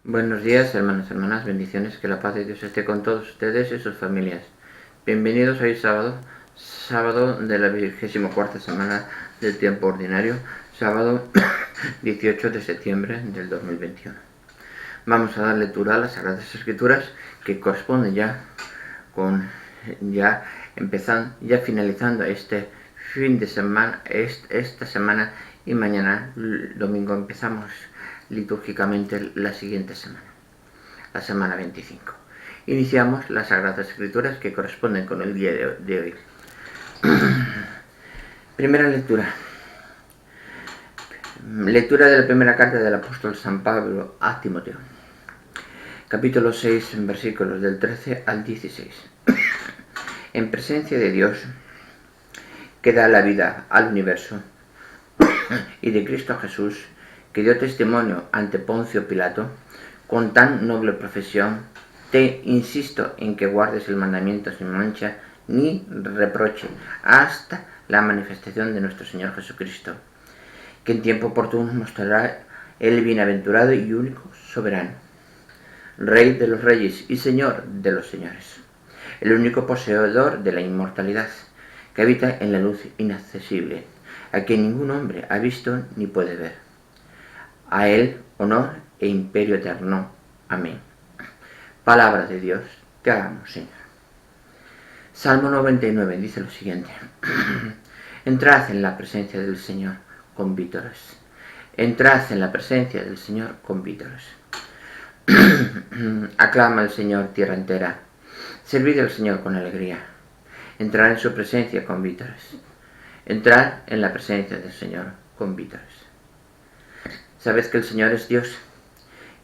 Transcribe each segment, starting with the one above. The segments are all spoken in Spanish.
Buenos días, hermanos y hermanas, bendiciones, que la paz de Dios esté con todos ustedes y sus familias. Bienvenidos hoy sábado de la 24ª semana del tiempo ordinario, sábado 18 de septiembre del 2021. Vamos a dar lectura a las Sagradas Escrituras que corresponden finalizando este fin de semana, esta semana, y mañana domingo empezamos litúrgicamente la siguiente semana, la semana 25. Iniciamos las Sagradas Escrituras que corresponden con el día de hoy. Primera lectura. Lectura de la primera carta del apóstol San Pablo a Timoteo. Capítulo 6, versículos del 13 al 16. En presencia de Dios, que da la vida al universo, y de Cristo Jesús, que dio testimonio ante Poncio Pilato, con tan noble profesión, te insisto en que guardes el mandamiento sin mancha ni reproche hasta la manifestación de nuestro Señor Jesucristo, que en tiempo oportuno mostrará el bienaventurado y único soberano, Rey de los reyes y Señor de los señores, el único poseedor de la inmortalidad, que habita en la luz inaccesible, a quien ningún hombre ha visto ni puede ver. A él honor e imperio eterno. Amén. Palabra de Dios, te hagamos, Señor. Salmo 99 dice lo siguiente: Entrad en la presencia del Señor con vítores. Entrad en la presencia del Señor con vítores. Aclama al Señor tierra entera. Servid al Señor con alegría. Entrad en su presencia con vítores. Entrad en la presencia del Señor con vítores. Sabed que el Señor es Dios,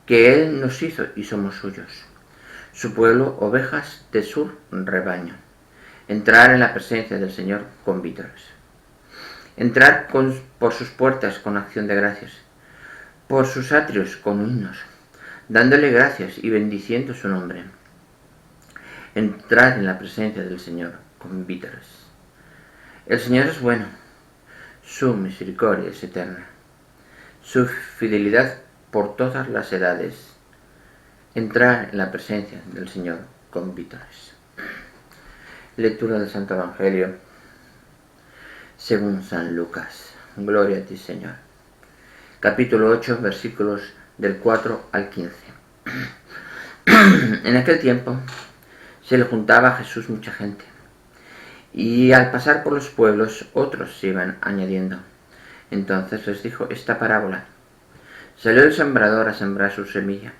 que Él nos hizo y somos suyos, su pueblo, ovejas de su rebaño. Entrar en la presencia del Señor con vítores. Entrar por sus puertas con acción de gracias, por sus atrios con himnos, dándole gracias y bendiciendo su nombre. Entrar en la presencia del Señor con vítores. El Señor es bueno, su misericordia es eterna, su fidelidad por todas las edades. Entrar en la presencia del Señor con vítores. Lectura del Santo Evangelio según San Lucas. Gloria a ti, Señor. Capítulo 8, versículos del 4 al 15. En aquel tiempo se le juntaba a Jesús mucha gente, y al pasar por los pueblos otros se iban añadiendo. Entonces les dijo esta parábola: Salió el sembrador a sembrar su semilla.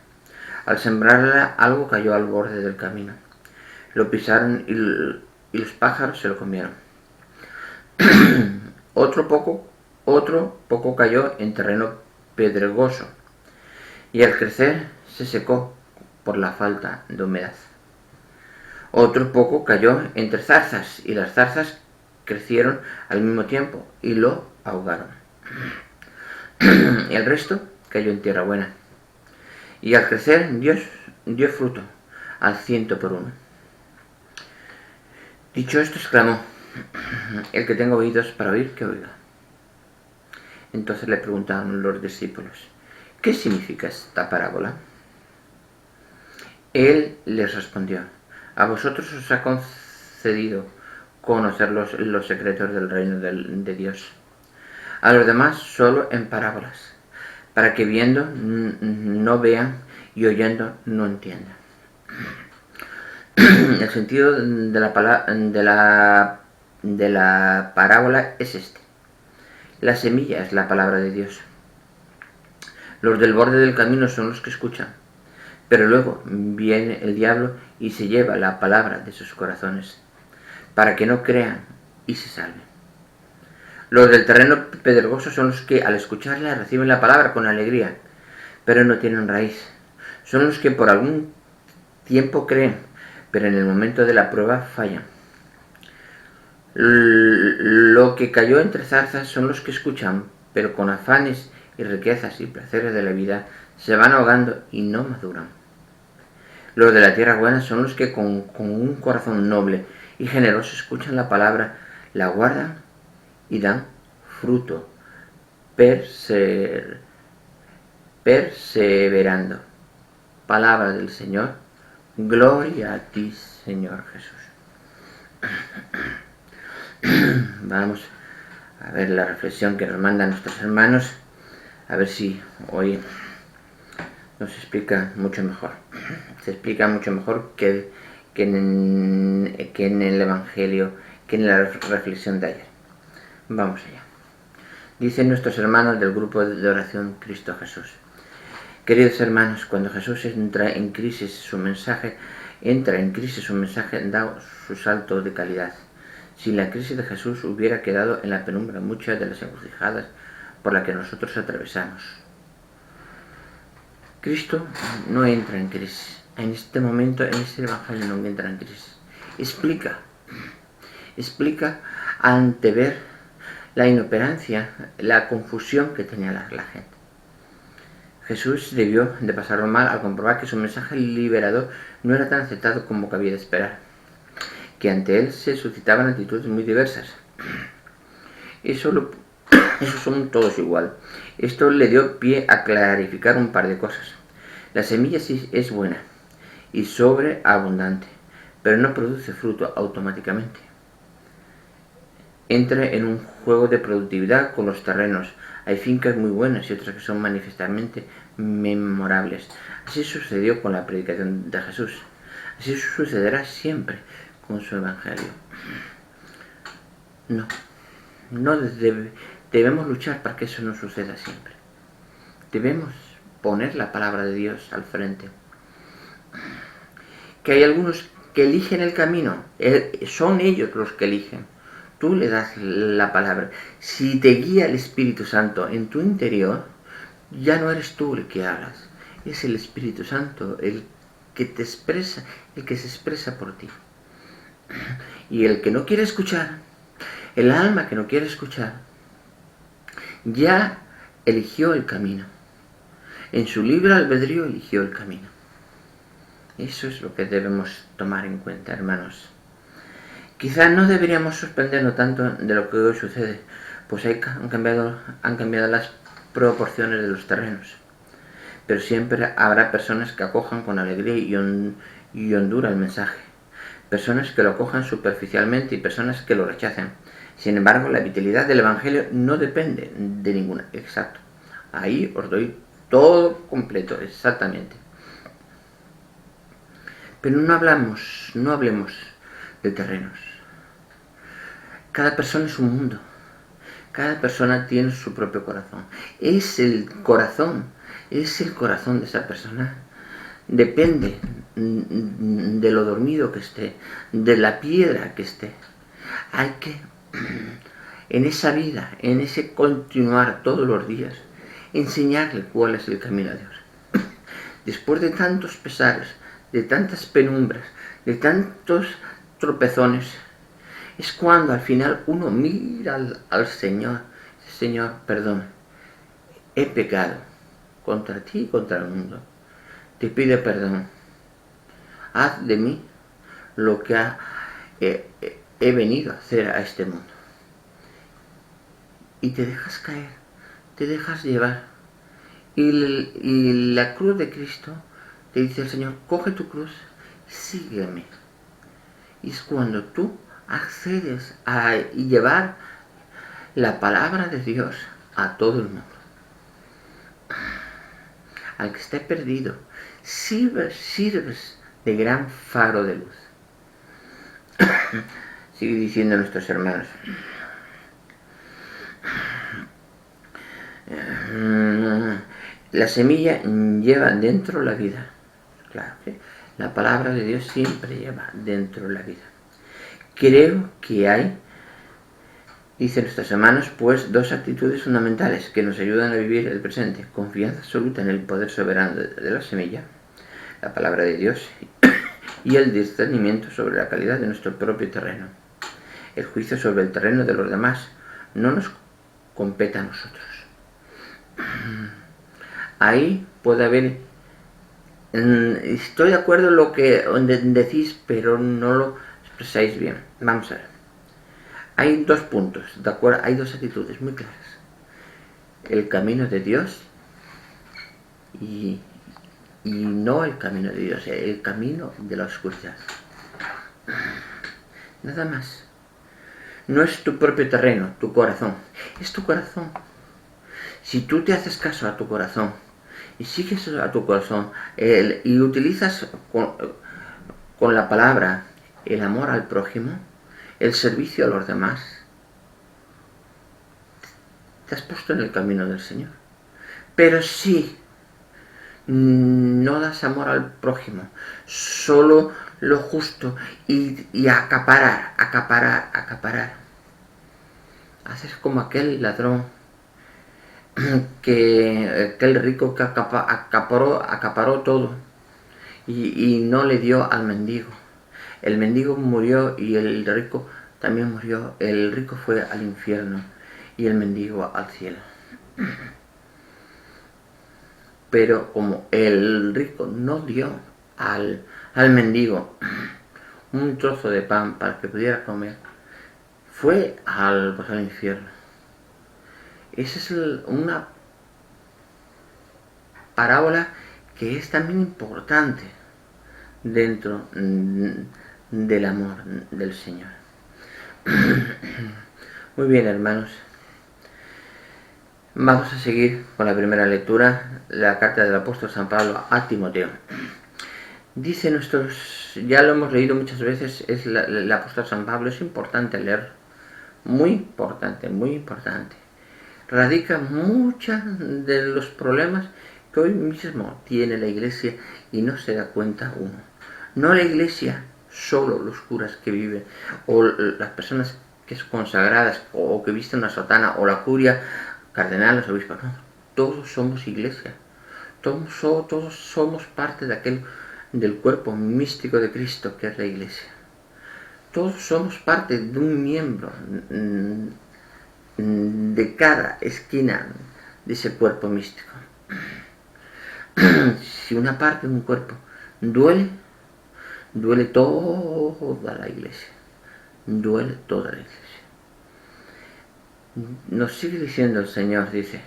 Al sembrarla, algo cayó al borde del camino. Lo pisaron y los pájaros se lo comieron. Otro poco cayó en terreno pedregoso, y al crecer se secó por la falta de humedad. Otro poco cayó entre zarzas, y las zarzas crecieron al mismo tiempo y lo ahogaron. Y el resto cayó en tierra buena, y al crecer dio fruto al 100%. Dicho esto, exclamó: El que tenga oídos para oír, que oiga. Entonces le preguntaron los discípulos: ¿Qué significa esta parábola? Él les respondió: A vosotros os ha concedido conocer los secretos del reino de Dios. A los demás solo en parábolas, para que viendo no vean y oyendo no entiendan. El sentido de la parábola es este: la semilla es la palabra de Dios. Los del borde del camino son los que escuchan, pero luego viene el diablo y se lleva la palabra de sus corazones, para que no crean y se salven. Los del terreno pedregoso son los que al escucharla reciben la palabra con alegría, pero no tienen raíz. Son los que por algún tiempo creen, pero en el momento de la prueba fallan. Lo que cayó entre zarzas son los que escuchan, pero con afanes y riquezas y placeres de la vida se van ahogando y no maduran. Los de la tierra buena son los que con un corazón noble y generoso escuchan la palabra, la guardan y dan fruto, perseverando. palabra del Señor. Gloria a ti, Señor Jesús. Vamos a ver la reflexión que nos mandan nuestros hermanos, a ver si hoy nos explica mucho mejor. Se explica mucho mejor que en el Evangelio, que en la reflexión de ayer. Vamos allá. Dicen nuestros hermanos del grupo de oración Cristo Jesús. Queridos hermanos, cuando Jesús entra en crisis, su mensaje da su salto de calidad. Si la crisis de Jesús hubiera quedado en la penumbra muchas de las encrucijadas por las que nosotros atravesamos. Cristo no entra en crisis. En este momento, en este Evangelio no entra en crisis. Explica ante ver la inoperancia, la confusión que tenía la gente. Jesús debió de pasarlo mal al comprobar que su mensaje liberador no era tan aceptado como cabía de esperar, que ante él se suscitaban actitudes muy diversas. Eso son todos igual. Esto le dio pie a clarificar un par de cosas. La semilla sí es buena y sobreabundante, pero no produce fruto automáticamente. Entra en un juego de productividad con los terrenos. Hay fincas muy buenas y otras que son manifiestamente memorables. Así sucedió con la predicación de Jesús. Así sucederá siempre con su Evangelio. No debemos luchar para que eso no suceda siempre. Debemos poner la palabra de Dios al frente. Que hay algunos que eligen el camino. Son ellos los que eligen. Tú le das la palabra. Si te guía el Espíritu Santo en tu interior, ya no eres tú el que hablas. Es el Espíritu Santo el que te expresa, el que se expresa por ti. Y el que no quiere escuchar, el alma que no quiere escuchar, ya eligió el camino. En su libre albedrío eligió el camino. Eso es lo que debemos tomar en cuenta, hermanos. Quizás no deberíamos sorprendernos tanto de lo que hoy sucede, pues han cambiado las proporciones de los terrenos. Pero siempre habrá personas que acojan con alegría y hondura el mensaje, personas que lo acojan superficialmente y personas que lo rechacen. Sin embargo, la vitalidad del Evangelio no depende de ninguna. Exacto. Ahí os doy todo completo, exactamente. Pero no hablemos de terrenos. Cada persona es un mundo. Cada persona tiene su propio corazón. Es el corazón de esa persona. Depende de lo dormido que esté, de la piedra que esté. Hay que, en esa vida, en ese continuar todos los días, enseñarle cuál es el camino a Dios. Después de tantos pesares, de tantas penumbras, de tantos tropezones, es cuando al final uno mira al Señor. Señor, perdona, he pecado contra ti y contra el mundo. Te pido perdón. Haz de mí lo que he venido a hacer a este mundo. Y te dejas caer, te dejas llevar. Y la cruz de Cristo, te dice el Señor, coge tu cruz, sígueme. Y es cuando tú accedes a llevar la palabra de Dios a todo el mundo. Al que esté perdido, sirves de gran faro de luz. Sigue diciendo nuestros hermanos. La semilla lleva dentro la vida. Claro, ¿sí? La palabra de Dios siempre lleva dentro la vida. Creo que hay, dicen nuestros hermanos, pues dos actitudes fundamentales que nos ayudan a vivir el presente. Confianza absoluta en el poder soberano de la semilla, la palabra de Dios, y el discernimiento sobre la calidad de nuestro propio terreno. El juicio sobre el terreno de los demás no nos compete a nosotros. Ahí puede haber, estoy de acuerdo en lo que decís, pero no lo expresáis bien. Vamos a ver. Hay dos puntos, ¿de acuerdo? Hay dos actitudes muy claras. El camino de Dios y y no el camino de Dios, el camino de la oscuridad. Nada más. No es tu propio terreno, tu corazón, es tu corazón. Si tú te haces caso a tu corazón y sigues a tu corazón y utilizas con la palabra el amor al prójimo, el servicio a los demás, te has puesto en el camino del Señor. Pero si no das amor al prójimo, solo lo justo y acaparar, haces como aquel ladrón, aquel rico que acaparó todo y no le dio al mendigo. El mendigo murió y el rico también murió. El rico fue al infierno y el mendigo al cielo. Pero como el rico no dio al mendigo un trozo de pan para que pudiera comer, fue al infierno. Esa es una parábola que es también importante dentro del amor del Señor. Muy bien, hermanos. Vamos a seguir con la primera lectura, la carta del apóstol San Pablo a Timoteo. Dice ya lo hemos leído muchas veces, es el apóstol San Pablo, es importante leer, muy importante, muy importante. Radica muchos de los problemas que hoy mismo tiene la iglesia y no se da cuenta uno. No la iglesia, solo los curas que viven, o las personas que son consagradas, o que visten una sotana, o la curia, cardenales, obispos, no. Todos somos iglesia. Todos somos parte del cuerpo místico de Cristo que es la iglesia. Todos somos parte de un miembro de cada esquina de ese cuerpo místico. Si una parte de un cuerpo duele toda la iglesia. Duele toda la iglesia. Nos sigue diciendo el Señor, dice,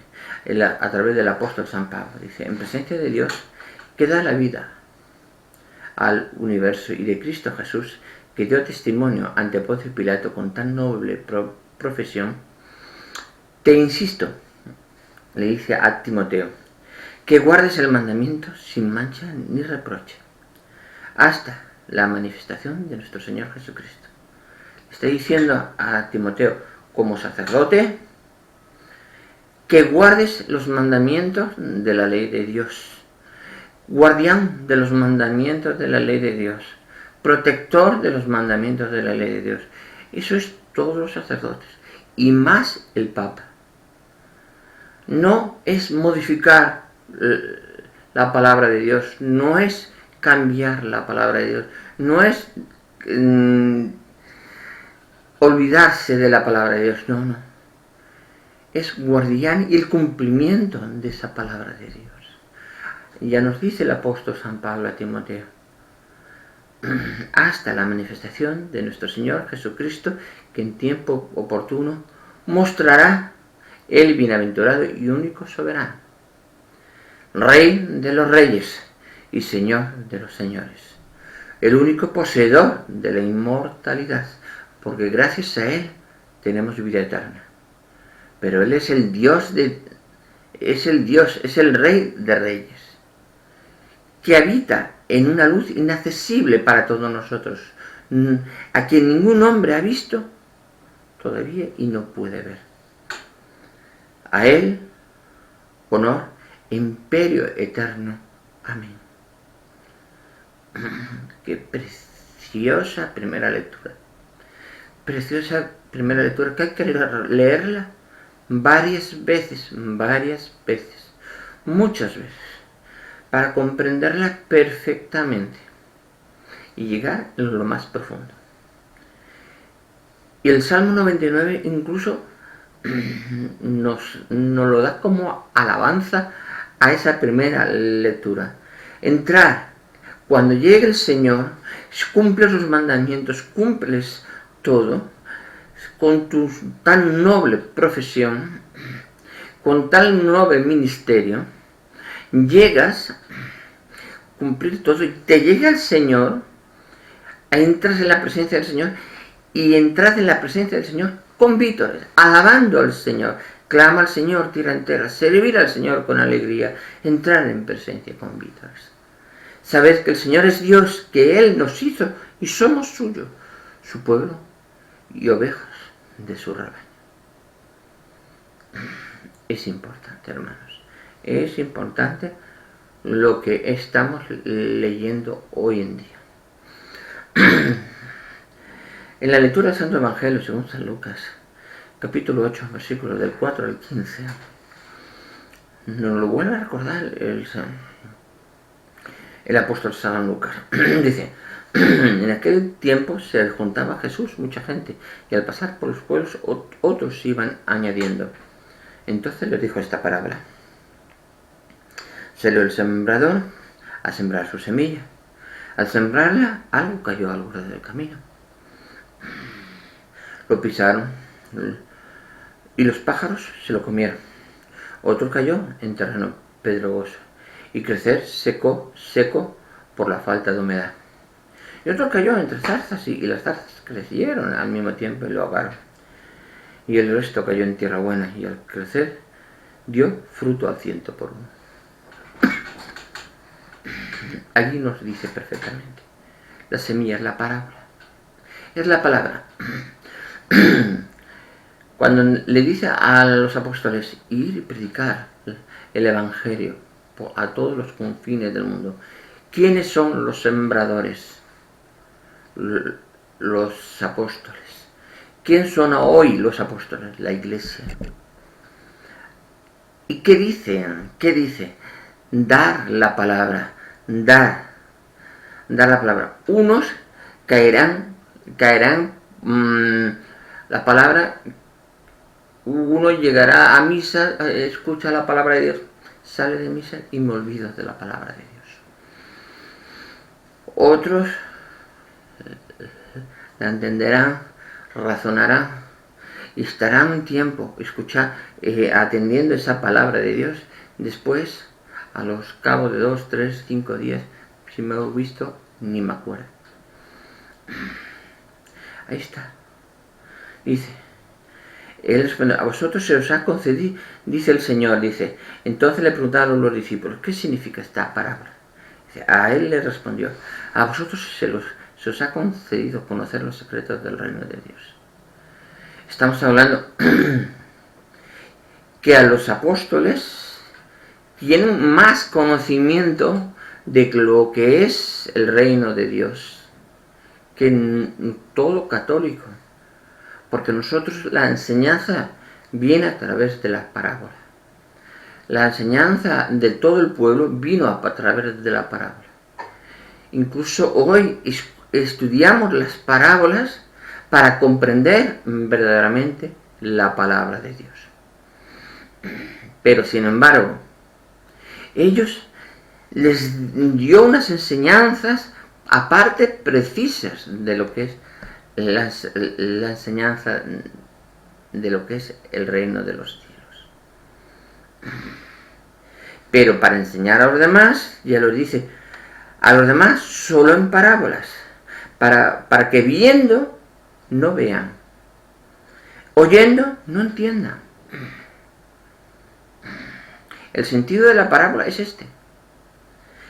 a través del apóstol San Pablo, dice, en presencia de Dios que da la vida al universo y de Cristo Jesús, que dio testimonio ante Poncio Pilato con tan noble profesión, te insisto, le dice a Timoteo, que guardes el mandamiento sin mancha ni reproche, hasta la manifestación de nuestro Señor Jesucristo. Está diciendo a Timoteo, como sacerdote, que guardes los mandamientos de la ley de Dios, guardián de los mandamientos de la ley de Dios, protector de los mandamientos de la ley de Dios. Eso es todos los sacerdotes, y más el Papa. No es modificar la palabra de Dios, no es cambiar la palabra de Dios, no es olvidarse de la palabra de Dios, no. Es guardián y el cumplimiento de esa palabra de Dios. Ya nos dice el apóstol San Pablo a Timoteo, hasta la manifestación de nuestro Señor Jesucristo, que en tiempo oportuno mostrará el bienaventurado y único soberano, Rey de los reyes y Señor de los señores, el único poseedor de la inmortalidad, porque gracias a Él tenemos vida eterna. Pero Él es el Dios, es el Rey de reyes, que habita en una luz inaccesible para todos nosotros, a quien ningún hombre ha visto todavía y no puede ver. A Él, honor e imperio eterno. Amén. Qué preciosa primera lectura. Preciosa primera lectura que hay que leerla varias veces, muchas veces, para comprenderla perfectamente y llegar a lo más profundo. Y el Salmo 99 incluso nos lo da como alabanza a esa primera lectura. Entrar, cuando llegue el Señor, cumples los mandamientos, cumples todo, con tu tan noble profesión, con tal noble ministerio, llegas cumplir todo y te llega el Señor, entras en la presencia del Señor y entras en la presencia del Señor con vítores, alabando al Señor, clama al Señor tierra entera, servir al Señor con alegría, entrar en presencia con vítores. Sabes que el Señor es Dios, que Él nos hizo y somos suyos, su pueblo y ovejas de su rebaño. Es importante, hermanos, es importante lo que estamos leyendo hoy en día. En la lectura del Santo Evangelio según San Lucas, capítulo 8, versículos del 4 al 15, nos lo vuelve a recordar el apóstol San Lucas. Dice: en aquel tiempo se juntaba Jesús mucha gente, y al pasar por los pueblos otros iban añadiendo. Entonces les dijo esta parábola: salió el sembrador a sembrar su semilla. Al sembrarla, algo cayó al borde del camino. Lo pisaron y los pájaros se lo comieron. Otro cayó en terreno pedregoso y crecer seco por la falta de humedad. Y otro cayó entre zarzas y las zarzas crecieron al mismo tiempo y lo ahogaron. Y el resto cayó en tierra buena y al crecer dio fruto al 100 por uno. Allí nos dice perfectamente: la semilla es la parábola, es la palabra. Cuando le dice a los apóstoles ir y predicar el Evangelio a todos los confines del mundo, ¿quiénes son los sembradores? Los apóstoles. ¿Quién son hoy los apóstoles? La Iglesia. ¿Y qué dicen? ¿Qué dice? Dar la palabra. Dar la palabra. Unos caerán la palabra. Uno llegará a misa, escucha la palabra de Dios, sale de misa y me olvido de la palabra de Dios. Otros la entenderán, razonarán y estarán un tiempo atendiendo esa palabra de Dios. Después, a los cabos de 2, 3, 5 días, si me he visto, ni me acuerdo. Ahí está. Dice: a vosotros se os ha concedido, dice el Señor, dice. Entonces le preguntaron los discípulos: ¿qué significa esta parábola? Dice, a él le respondió: a vosotros se os ha concedido conocer los secretos del reino de Dios. Estamos hablando que a los apóstoles tienen más conocimiento de lo que es el reino de Dios que todo católico. Porque nosotros la enseñanza viene a través de la parábola. La enseñanza de todo el pueblo vino a través de la parábola. Incluso hoy estudiamos las parábolas para comprender verdaderamente la palabra de Dios. Pero sin embargo, ellos les dio unas enseñanzas aparte precisas de lo que es la enseñanza de lo que es el reino de los cielos. Pero para enseñar a los demás, ya lo dice, a los demás solo en parábolas, para que viendo no vean, oyendo no entiendan. El sentido de la parábola es este.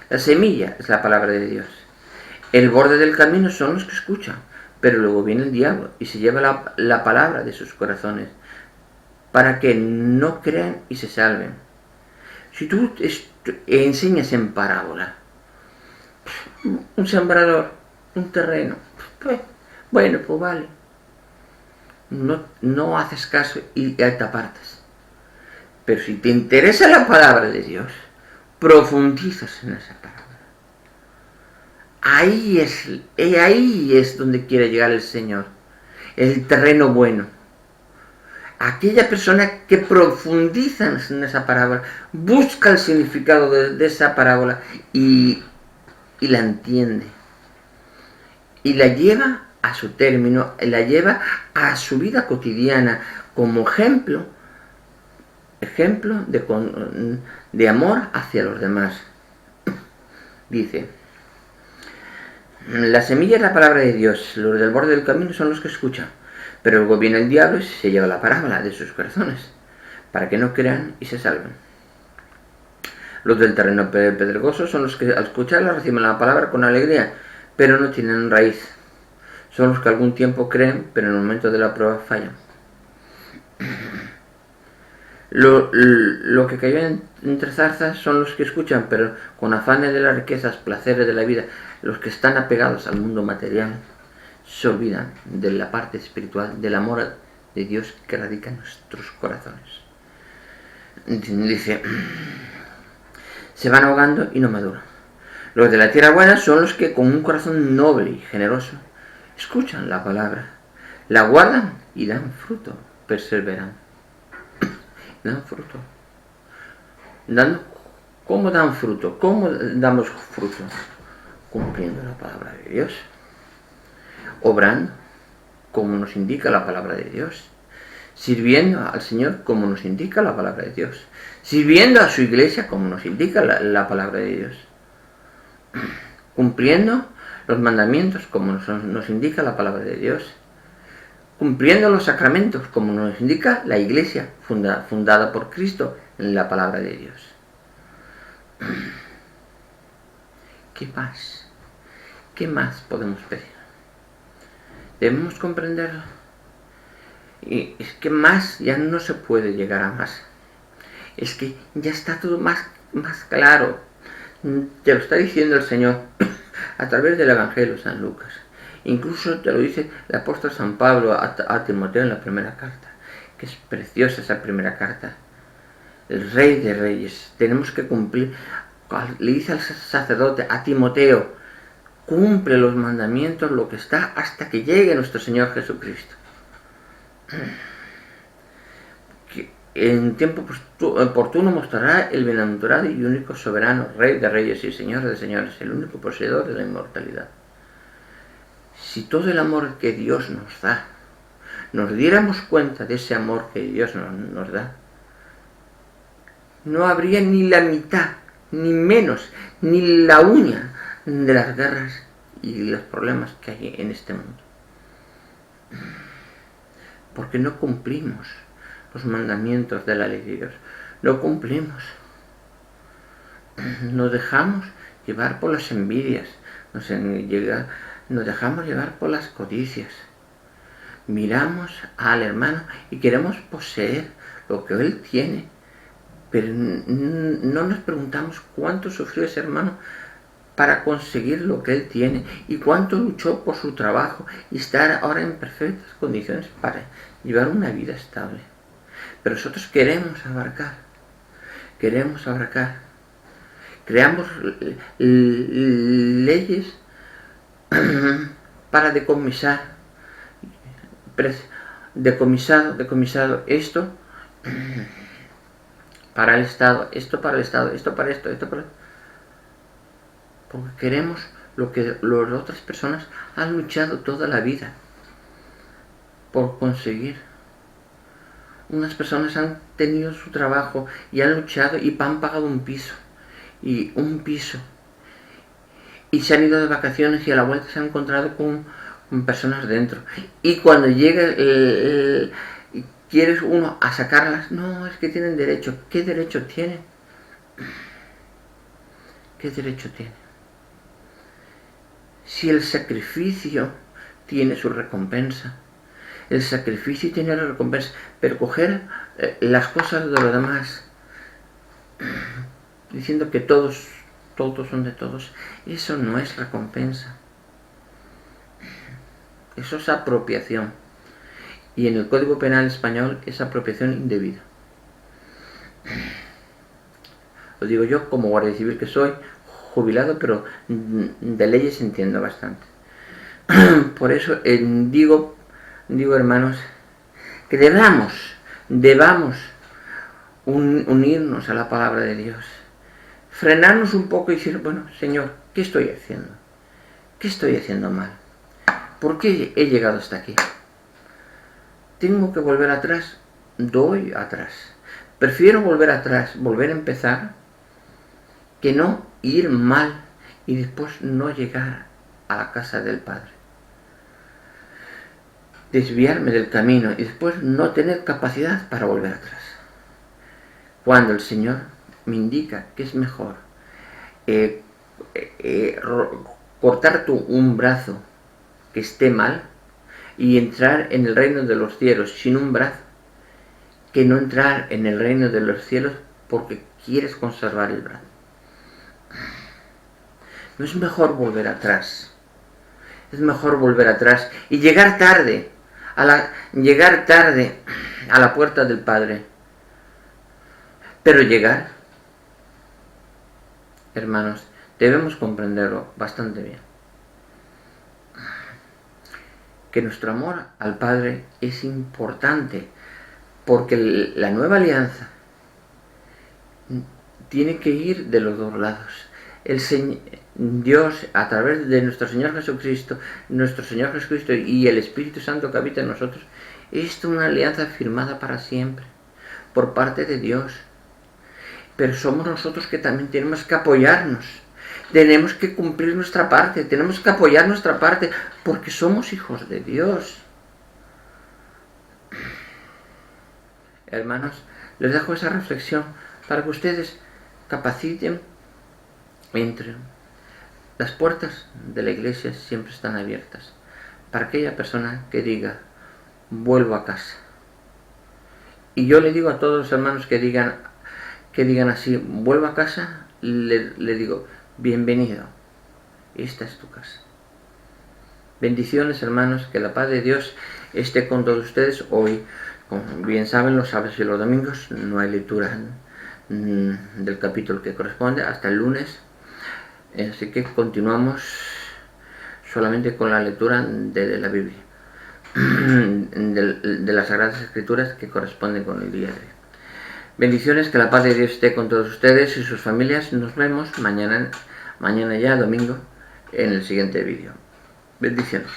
La semilla es la palabra de Dios. El borde del camino son los que escuchan. Pero luego viene el diablo y se lleva la palabra de sus corazones para que no crean y se salven. Si tú enseñas en parábola, un sembrador, un terreno, pues vale. No haces caso y te apartas. Pero si te interesa la palabra de Dios, profundizas en esa palabra. Ahí es donde quiere llegar el Señor, el terreno bueno. Aquella persona que profundiza en esa parábola, busca el significado de esa parábola y la entiende. Y la lleva a su término, la lleva a su vida cotidiana como ejemplo de amor hacia los demás. Dice: la semilla es la palabra de Dios, los del borde del camino son los que escuchan, pero luego viene el diablo y se lleva la parábola de sus corazones, para que no crean y se salven. Los del terreno pedregoso son los que al escucharla reciben la palabra con alegría, pero no tienen raíz. Son los que algún tiempo creen, pero en el momento de la prueba fallan. Lo que cayó entre zarzas son los que escuchan, pero con afanes de las riquezas, placeres de la vida, los que están apegados al mundo material, se olvidan de la parte espiritual, del amor de Dios que radica en nuestros corazones. Dice: se van ahogando y no maduran. Los de la tierra buena son los que con un corazón noble y generoso escuchan la palabra, la guardan y dan fruto, perseveran. Dan fruto. ¿Cómo dan fruto? ¿Cómo damos fruto? Cumpliendo la palabra de Dios. Obrando como nos indica la palabra de Dios. Sirviendo al Señor como nos indica la palabra de Dios. Sirviendo a su iglesia como nos indica la palabra de Dios. Cumpliendo los mandamientos como nos indica la palabra de Dios. Cumpliendo los sacramentos, como nos indica la Iglesia, fundada por Cristo en la palabra de Dios. ¿Qué más? ¿Qué más podemos pedir? Debemos comprenderlo. Y es que más ya no se puede llegar a más. Es que ya está todo más claro. Te lo está diciendo el Señor a través del Evangelio de San Lucas. Incluso te lo dice el apóstol San Pablo a Timoteo en la primera carta, que es preciosa esa primera carta. El Rey de Reyes, tenemos que cumplir. Le dice al sacerdote, a Timoteo: cumple los mandamientos, lo que está, hasta que llegue nuestro Señor Jesucristo. Que en tiempo oportuno mostrará el bienaventurado y único soberano, Rey de Reyes y Señor de Señores, el único poseedor de la inmortalidad. Si todo el amor que Dios nos da, nos diéramos cuenta de ese amor que Dios nos da, no habría ni la mitad, ni menos, ni la uña de las guerras y los problemas que hay en este mundo. Porque no cumplimos los mandamientos de la ley de Dios. No cumplimos. Nos dejamos llevar por las envidias, nos dejamos llevar por las codicias. Miramos al hermano y queremos poseer lo que él tiene, pero no nos preguntamos cuánto sufrió ese hermano para conseguir lo que él tiene y cuánto luchó por su trabajo y estar ahora en perfectas condiciones para llevar una vida estable. Pero nosotros queremos abarcar, creamos leyes para decomisar, decomisado esto para el Estado, esto para el Estado, esto para esto para... Porque queremos lo que las otras personas han luchado toda la vida por conseguir. Unas personas han tenido su trabajo y han luchado y han pagado un piso y se han ido de vacaciones y a la vuelta se han encontrado con personas dentro, y cuando llega quieres uno a sacarlas, no, es que tienen derecho. ¿Qué derecho tienen? ¿Qué derecho tienen? Si el sacrificio tiene su recompensa, el sacrificio tiene la recompensa, pero coger las cosas de los demás diciendo que todos son de todos, eso no es recompensa, eso es apropiación, y en el Código Penal español es apropiación indebida. Lo digo yo como guardia civil que soy, jubilado, pero de leyes entiendo bastante. Por eso digo hermanos, que debamos unirnos a la palabra de Dios, frenarnos un poco y decir, bueno, Señor, ¿qué estoy haciendo? ¿Qué estoy haciendo mal? ¿Por qué he llegado hasta aquí? ¿Tengo que volver atrás? Doy atrás. Prefiero volver atrás, volver a empezar, que no ir mal y después no llegar a la casa del Padre. Desviarme del camino y después no tener capacidad para volver atrás. Cuando el Señor me indica que es mejor cortar un brazo que esté mal y entrar en el reino de los cielos sin un brazo, que no entrar en el reino de los cielos porque quieres conservar el brazo. No es mejor volver atrás. Es mejor volver atrás y llegar tarde a la puerta del Padre. Pero llegar, hermanos, debemos comprenderlo bastante bien. Que nuestro amor al Padre es importante, porque la nueva alianza tiene que ir de los dos lados. Dios, a través de nuestro Señor Jesucristo y el Espíritu Santo que habita en nosotros, es una alianza firmada para siempre por parte de Dios. Pero somos nosotros que también tenemos que apoyarnos. Tenemos que cumplir nuestra parte, tenemos que apoyar nuestra parte, porque somos hijos de Dios. Hermanos, les dejo esa reflexión para que ustedes capaciten, entren. Las puertas de la iglesia siempre están abiertas para aquella persona que diga, vuelvo a casa. Y yo le digo a todos los hermanos que digan así, vuelvo a casa, le digo, bienvenido, esta es tu casa. Bendiciones, hermanos, que la paz de Dios esté con todos ustedes hoy. Como bien saben, los sábados y los domingos no hay lectura del capítulo que corresponde hasta el lunes. Así que continuamos solamente con la lectura de la Biblia, de las Sagradas Escrituras que corresponden con el día de hoy. Bendiciones, que la paz de Dios esté con todos ustedes y sus familias. Nos vemos mañana ya, domingo, en el siguiente vídeo. Bendiciones.